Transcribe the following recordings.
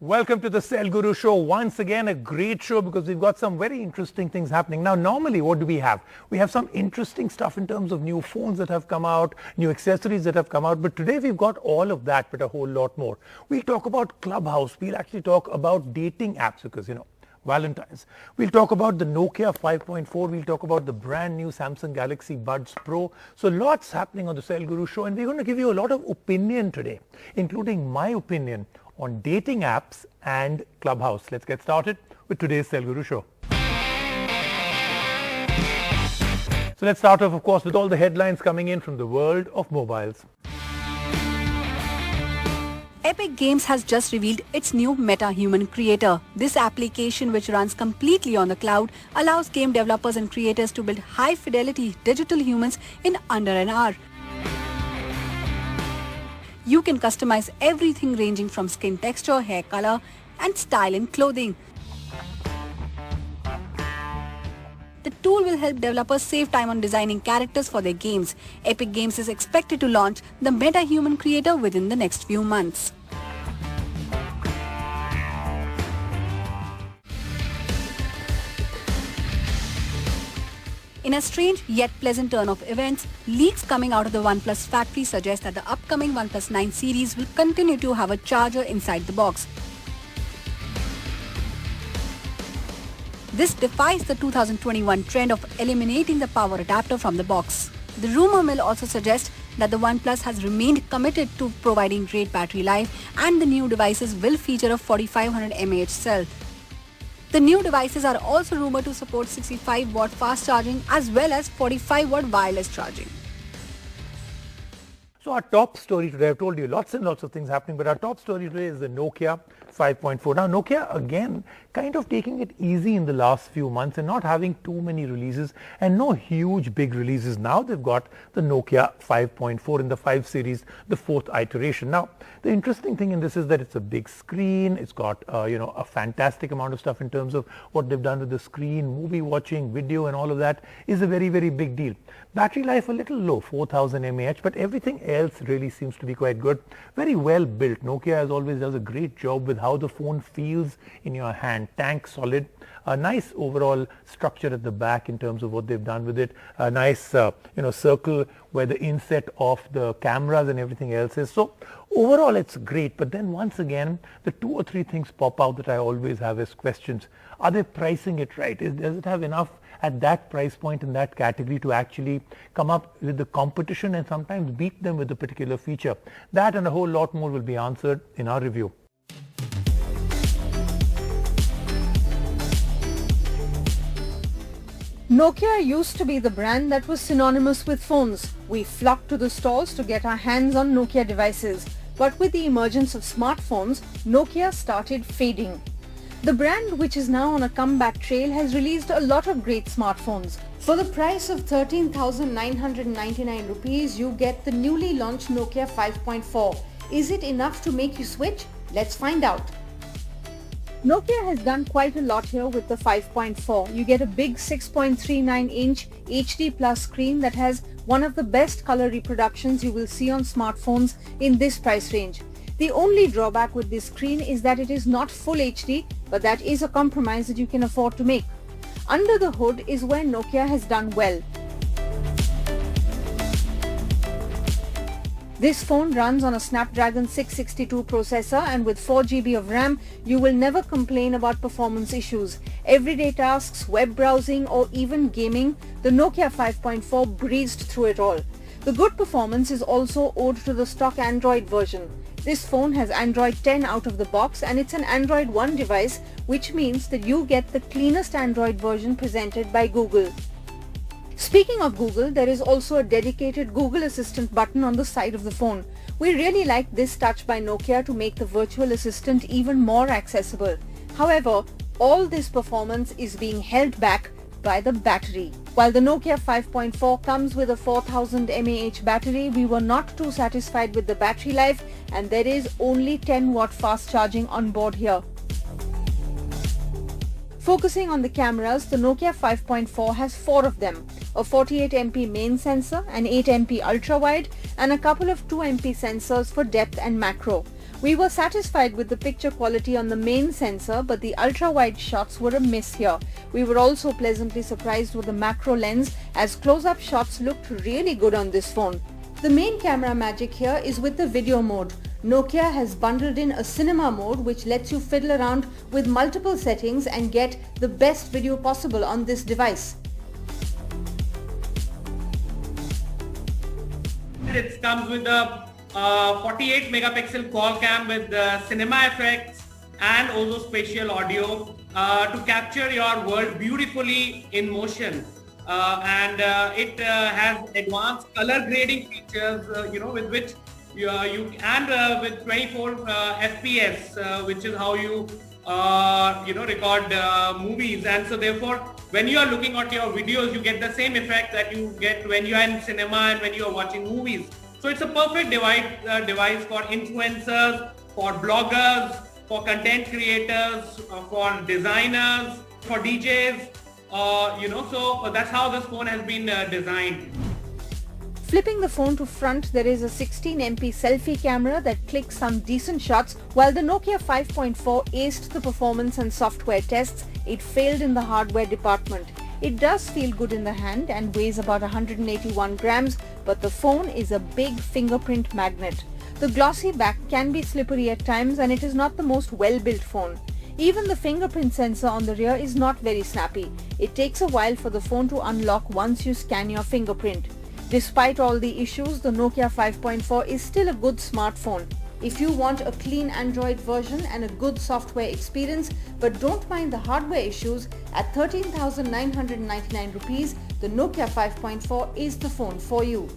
Welcome to the Cell Guru Show. Once again, a great show because we've got some very interesting things happening. Now, normally, what do we have? We have some interesting stuff in terms of new phones that have come out, new accessories that have come out. But today, we've got all of that, but a whole lot more. We'll talk about Clubhouse. We'll actually talk about dating apps because, Valentine's. We'll talk about the Nokia 5.4. We'll talk about the brand new Samsung Galaxy Buds Pro. So lots happening on the Cell Guru Show, and we're going to give you a lot of opinion today, including my opinion on dating apps and Clubhouse. Let's get started with today's Cell Guru Show. So let's start off, of course, with all the headlines coming in from the world of mobiles. Epic Games has just revealed its new MetaHuman creator. This application, which runs completely on the cloud, allows game developers and creators to build high-fidelity digital humans in under an hour. You can customize everything ranging from skin texture, hair color, and style in clothing. The tool will help developers save time on designing characters for their games. Epic Games is expected to launch the MetaHuman creator within the next few months. In a strange yet pleasant turn of events, leaks coming out of the OnePlus factory suggest that the upcoming OnePlus 9 series will continue to have a charger inside the box. This defies the 2021 trend of eliminating the power adapter from the box. The rumor mill also suggests that the OnePlus has remained committed to providing great battery life, and the new devices will feature a 4500 mAh cell. The new devices are also rumored to support 65-watt fast charging as well as 45-watt wireless charging. So our top story today, I've told you lots and lots of things happening, but our top story today is the Nokia 5.4. Now Nokia again kind of taking it easy in the last few months and not having too many releases and no huge big releases. Now they've got the Nokia 5.4 in the 5 series, the 4th iteration. Now the interesting thing in this is that it's a big screen. It's got a fantastic amount of stuff in terms of what they've done with the screen, movie watching, video, and all of that is a very, very big deal. Battery life a little low, 4000 mAh, but everything else really seems to be quite good. Very well built. Nokia as always does a great job with how the phone feels in your hand. Tank solid. A nice overall structure at the back in terms of what they've done with it. A nice circle where the inset of the cameras and everything else is. So overall it's great, but then once again the 2 or 3 things pop out that I always have as questions. Are they pricing it right? Does it have enough at that price point in that category to actually come up with the competition and sometimes beat them with a particular feature? That and a whole lot more will be answered in our review. Nokia used to be the brand that was synonymous with phones. We flocked to the stalls to get our hands on Nokia devices. But with the emergence of smartphones, Nokia started fading. The brand, which is now on a comeback trail, has released a lot of great smartphones. For the price of 13,999 rupees, you get the newly launched Nokia 5.4. Is it enough to make you switch? Let's find out. Nokia has done quite a lot here with the 5.4. You get a big 6.39-inch HD Plus screen that has one of the best color reproductions you will see on smartphones in this price range. The only drawback with this screen is that it is not full HD, but that is a compromise that you can afford to make. Under the hood is where Nokia has done well. This phone runs on a Snapdragon 662 processor, and with 4 GB of RAM, you will never complain about performance issues. Everyday tasks, web browsing, or even gaming, the Nokia 5.4 breezed through it all. The good performance is also owed to the stock Android version. This phone has Android 10 out of the box, and it's an Android One device, which means that you get the cleanest Android version presented by Google. Speaking of Google, there is also a dedicated Google Assistant button on the side of the phone. We really like this touch by Nokia to make the virtual assistant even more accessible. However, all this performance is being held back by the battery. While the Nokia 5.4 comes with a 4000 mAh battery, we were not too satisfied with the battery life, and there is only 10-watt fast charging on board here. Focusing on the cameras, the Nokia 5.4 has 4 of them. A 48MP main sensor, an 8MP ultra-wide, and a couple of 2MP sensors for depth and macro. We were satisfied with the picture quality on the main sensor, but the ultra-wide shots were a miss here. We were also pleasantly surprised with the macro lens, as close-up shots looked really good on this phone. The main camera magic here is with the video mode. Nokia has bundled in a cinema mode which lets you fiddle around with multiple settings and get the best video possible on this device. It comes with a 48 megapixel quad cam with cinema effects and also spatial audio to capture your world beautifully in motion. It has advanced color grading features, with which with 24 FPS, which is how you record movies, and so therefore when you are looking at your videos you get the same effect that you get when you are in cinema and when you are watching movies. So it's a perfect device for influencers, for bloggers, for content creators, for designers, for DJs, so that's how this phone has been designed. Flipping the phone to front, there is a 16MP selfie camera that clicks some decent shots. While the Nokia 5.4 aced the performance and software tests, it failed in the hardware department. It does feel good in the hand and weighs about 181 grams, but the phone is a big fingerprint magnet. The glossy back can be slippery at times and it is not the most well-built phone. Even the fingerprint sensor on the rear is not very snappy. It takes a while for the phone to unlock once you scan your fingerprint. Despite all the issues, the Nokia 5.4 is still a good smartphone. If you want a clean Android version and a good software experience but don't mind the hardware issues, at 13,999 rupees, the Nokia 5.4 is the phone for you.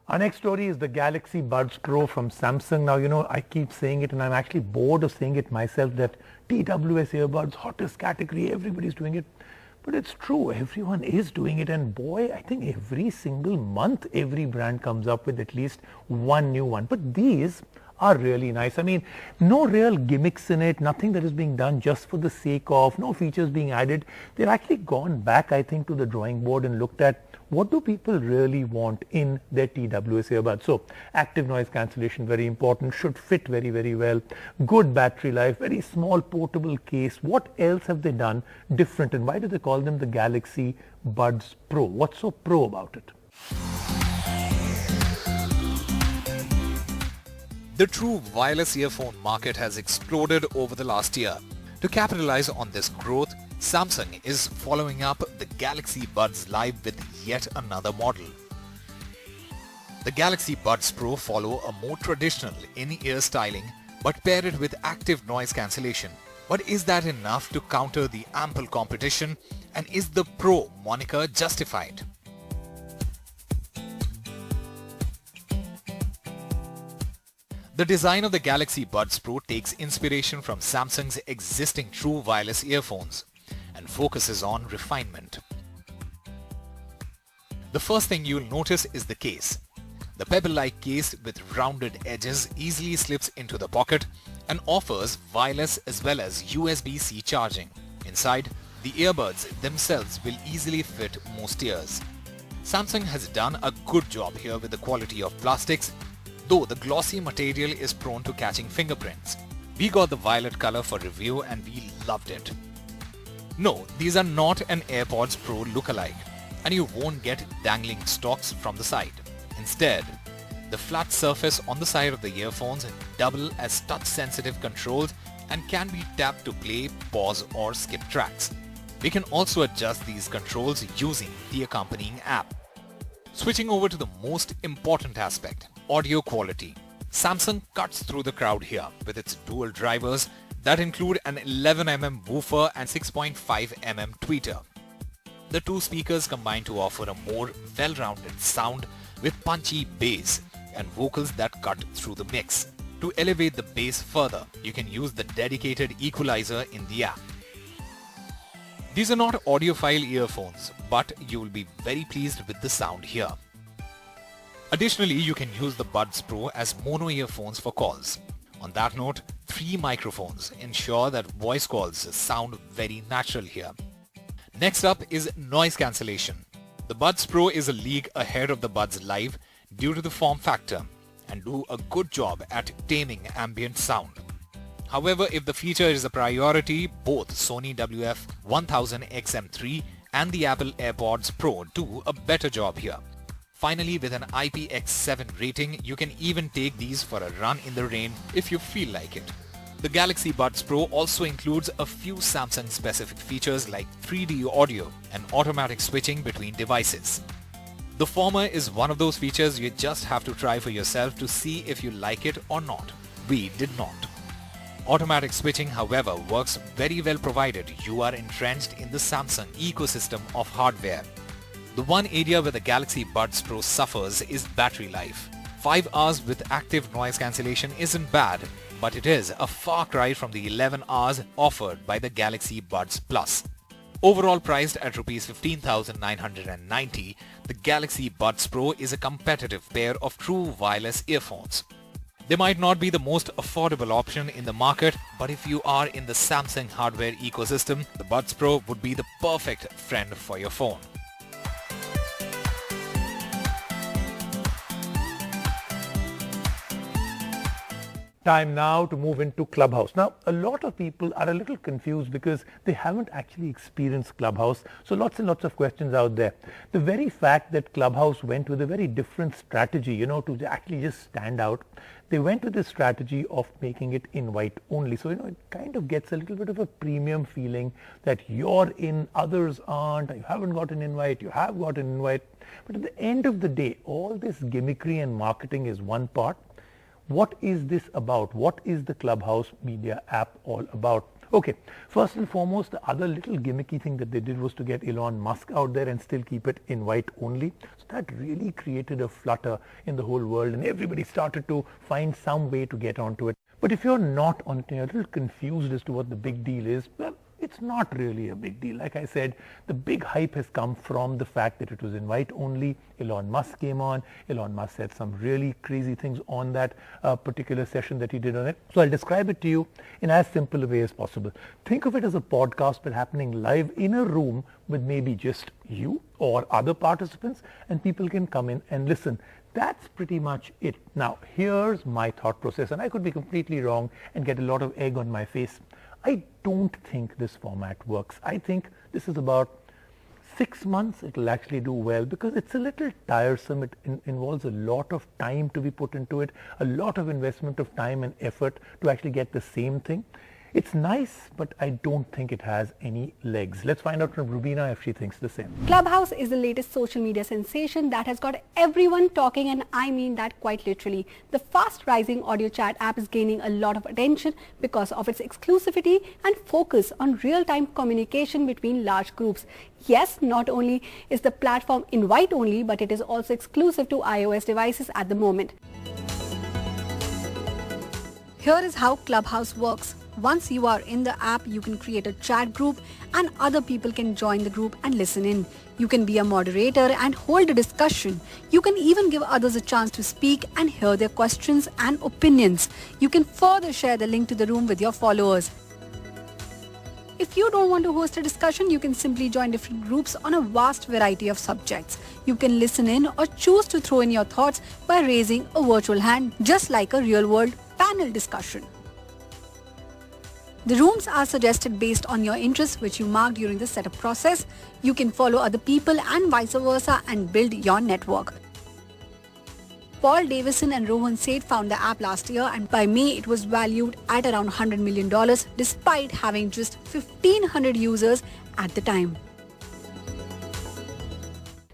Our next story is the Galaxy Buds Pro from Samsung. Now, I keep saying it and I'm actually bored of saying it myself that TWS earbuds, hottest category, everybody's doing it. But it's true, everyone is doing it, and boy, I think every single month every brand comes up with at least one new one. But these are really nice. I mean, no real gimmicks in it, nothing that is being done just for the sake of, no features being added. They've actually gone back, I think, to the drawing board and looked at what do people really want in their TWS earbuds. So active noise cancellation, very important, should fit very, very well, good battery life, very small portable case. What else have they done different, and why do they call them the Galaxy Buds Pro? What's so pro about it? The true wireless earphone market has exploded over the last year. To capitalize on this growth, Samsung is following up the Galaxy Buds Live with yet another model. The Galaxy Buds Pro follow a more traditional in-ear styling but pair it with active noise cancellation. But is that enough to counter the ample competition, and is the Pro moniker justified? The design of the Galaxy Buds Pro takes inspiration from Samsung's existing true wireless earphones and focuses on refinement. The first thing you'll notice is the case. The pebble-like case with rounded edges easily slips into the pocket and offers wireless as well as USB-C charging. Inside, the earbuds themselves will easily fit most ears. Samsung has done a good job here with the quality of plastics, though the glossy material is prone to catching fingerprints. We got the violet color for review and we loved it. No, these are not an AirPods Pro lookalike, and you won't get dangling stalks from the side. Instead, the flat surface on the side of the earphones double as touch-sensitive controls and can be tapped to play, pause or skip tracks. We can also adjust these controls using the accompanying app. Switching over to the most important aspect, audio quality. Samsung cuts through the crowd here with its dual drivers that include an 11mm woofer and 6.5mm tweeter. The two speakers combine to offer a more well-rounded sound with punchy bass and vocals that cut through the mix. To elevate the bass further, you can use the dedicated equalizer in the app. These are not audiophile earphones, but you will be very pleased with the sound here. Additionally, you can use the Buds Pro as mono earphones for calls. On that note, 3 microphones ensure that voice calls sound very natural here. Next up is noise cancellation. The Buds Pro is a league ahead of the Buds Live due to the form factor and do a good job at taming ambient sound. However, if the feature is a priority, both Sony WF-1000XM3 and the Apple AirPods Pro do a better job here. Finally, with an IPX7 rating, you can even take these for a run in the rain if you feel like it. The Galaxy Buds Pro also includes a few Samsung specific features like 3D audio and automatic switching between devices. The former is one of those features you just have to try for yourself to see if you like it or not. We did not. Automatic switching, however, works very well provided you are entrenched in the Samsung ecosystem of hardware. The one area where the Galaxy Buds Pro suffers is battery life. 5 hours with active noise cancellation isn't bad, but it is a far cry from the 11 hours offered by the Galaxy Buds Plus. Overall priced at Rs 15,990, the Galaxy Buds Pro is a competitive pair of true wireless earphones. They might not be the most affordable option in the market, but if you are in the Samsung hardware ecosystem, the Buds Pro would be the perfect friend for your phone. Time now to move into Clubhouse. Now, a lot of people are a little confused because they haven't actually experienced Clubhouse. So lots and lots of questions out there. The very fact that Clubhouse went with a very different strategy, to actually just stand out, they went with this strategy of making it invite only. So, it kind of gets a little bit of a premium feeling that you're in, others aren't, you haven't got an invite, you have got an invite. But at the end of the day, all this gimmickry and marketing is one part. What is this about? What is the Clubhouse media app all about? Okay, first and foremost, the other little gimmicky thing that they did was to get Elon Musk out there and still keep it invite only. So that really created a flutter in the whole world and everybody started to find some way to get onto it. But if you're not on it and you're a little confused as to what the big deal is, well, it's not really a big deal. Like I said, the big hype has come from the fact that it was invite only. Elon Musk came on. Elon Musk said some really crazy things on that particular session that he did on it. So I'll describe it to you in as simple a way as possible. Think of it as a podcast but happening live in a room with maybe just you or other participants, and people can come in and listen. That's pretty much it. Now, here's my thought process, and I could be completely wrong and get a lot of egg on my face. I don't think this format works. I think this is about 6 months it will actually do well because it's a little tiresome. It involves a lot of time to be put into it, a lot of investment of time and effort to actually get the same thing. It's nice, but I don't think it has any legs. Let's find out from Rubina if she thinks the same. Clubhouse is the latest social media sensation that has got everyone talking, and I mean that quite literally. The fast-rising audio chat app is gaining a lot of attention because of its exclusivity and focus on real-time communication between large groups. Yes, not only is the platform invite-only, but it is also exclusive to iOS devices at the moment. Here is how Clubhouse works. Once you are in the app, you can create a chat group and other people can join the group and listen in. You can be a moderator and hold a discussion. You can even give others a chance to speak and hear their questions and opinions. You can further share the link to the room with your followers. If you don't want to host a discussion, you can simply join different groups on a vast variety of subjects. You can listen in or choose to throw in your thoughts by raising a virtual hand, just like a real-world panel discussion. The rooms are suggested based on your interests, which you mark during the setup process. You can follow other people and vice versa and build your network. Paul Davison and Rohan Seth found the app last year, and by May it was valued at around $100 million despite having just 1,500 users at the time.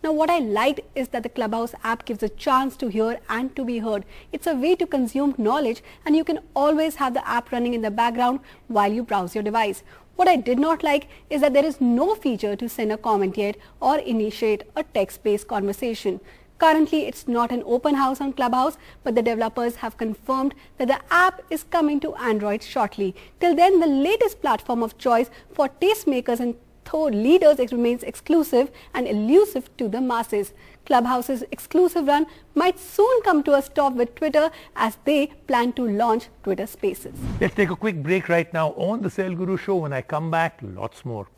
Now, what I liked is that the Clubhouse app gives a chance to hear and to be heard. It's a way to consume knowledge, and you can always have the app running in the background while you browse your device. What I did not like is that there is no feature to send a comment yet or initiate a text-based conversation. Currently, it's not an open house on Clubhouse, but the developers have confirmed that the app is coming to Android shortly. Till then, the latest platform of choice for tastemakers and thought leaders, it remains exclusive and elusive to the masses. Clubhouse's exclusive run might soon come to a stop with Twitter as they plan to launch Twitter Spaces. Let's take a quick break right now on the Sale Guru Show. When I come back, lots more.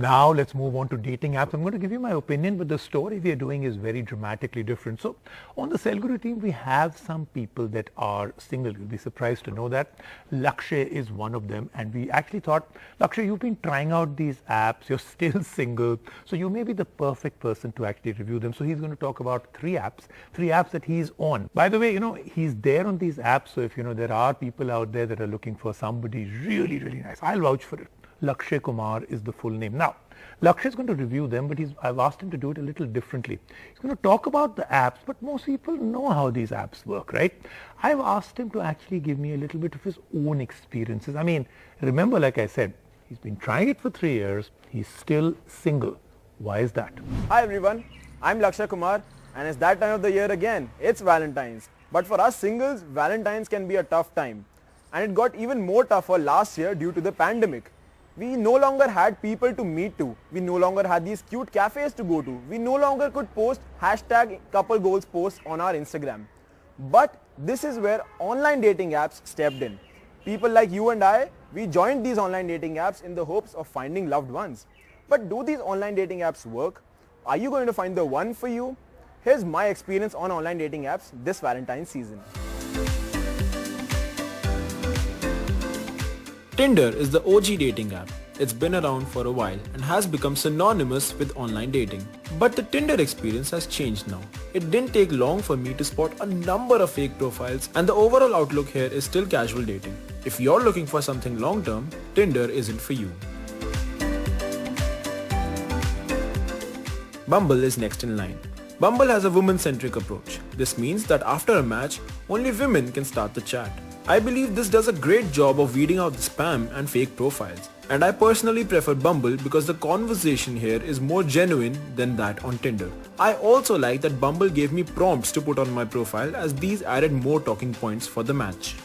Now let's move on to dating apps. I'm going to give you my opinion, but the story we are doing is very dramatically different. So on the Cell Guru team, we have some people that are single. You'll be surprised to know that. Lakshay is one of them. And we actually thought, Lakshay, you've been trying out these apps. You're still single. So you may be the perfect person to actually review them. So he's going to talk about three apps that he's on. By the way, he's there on these apps. So if, there are people out there that are looking for somebody really, really nice, I'll vouch for it. Lakshay Kumar is the full name. Now, Lakshay is going to review them, but I've asked him to do it a little differently. He's going to talk about the apps, but most people know how these apps work, right? I've asked him to actually give me a little bit of his own experiences. I mean, remember, like I said, he's been trying it for 3 years. He's still single. Why is that? Hi everyone, I'm Lakshay Kumar, and it's that time of the year again. It's Valentine's. But for us singles, Valentine's can be a tough time. And it got even more tougher last year due to the pandemic. We no longer had people to meet to. We no longer had these cute cafes to go to. We no longer could post #couplegoals posts on our Instagram. But this is where online dating apps stepped in. People like you and I, we joined these online dating apps in the hopes of finding loved ones. But do these online dating apps work? Are you going to find the one for you? Here's my experience on online dating apps this Valentine's season. Tinder is the OG dating app. It's been around for a while and has become synonymous with online dating. But the Tinder experience has changed now. It didn't take long for me to spot a number of fake profiles, and the overall outlook here is still casual dating. If you're looking for something long term, Tinder isn't for you. Bumble is next in line. Bumble has a woman-centric approach. This means that after a match, only women can start the chat. I believe this does a great job of weeding out the spam and fake profiles. And I personally prefer Bumble because the conversation here is more genuine than that on Tinder. I also like that Bumble gave me prompts to put on my profile, as these added more talking points for the match.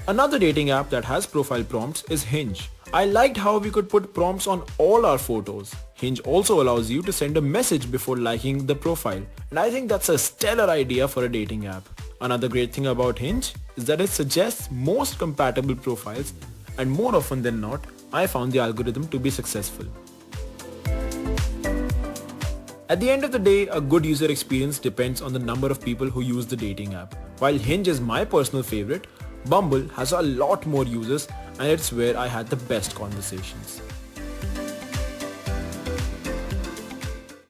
Another dating app that has profile prompts is Hinge. I liked how we could put prompts on all our photos. Hinge also allows you to send a message before liking the profile, and I think that's a stellar idea for a dating app. Another great thing about Hinge is that it suggests most compatible profiles, and more often than not, I found the algorithm to be successful. At the end of the day, a good user experience depends on the number of people who use the dating app. While Hinge is my personal favorite, Bumble has a lot more users, and it's where I had the best conversations.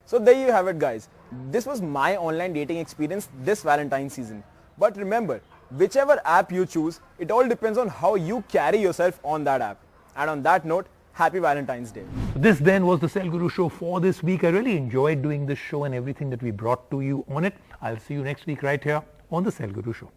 So there you have it guys. This was my online dating experience this Valentine's season. But remember, whichever app you choose, it all depends on how you carry yourself on that app. And on that note, happy Valentine's Day. This then was the Cell Guru show for this week. I really enjoyed doing this show and everything that we brought to you on it. I'll see you next week right here on the Cell Guru show.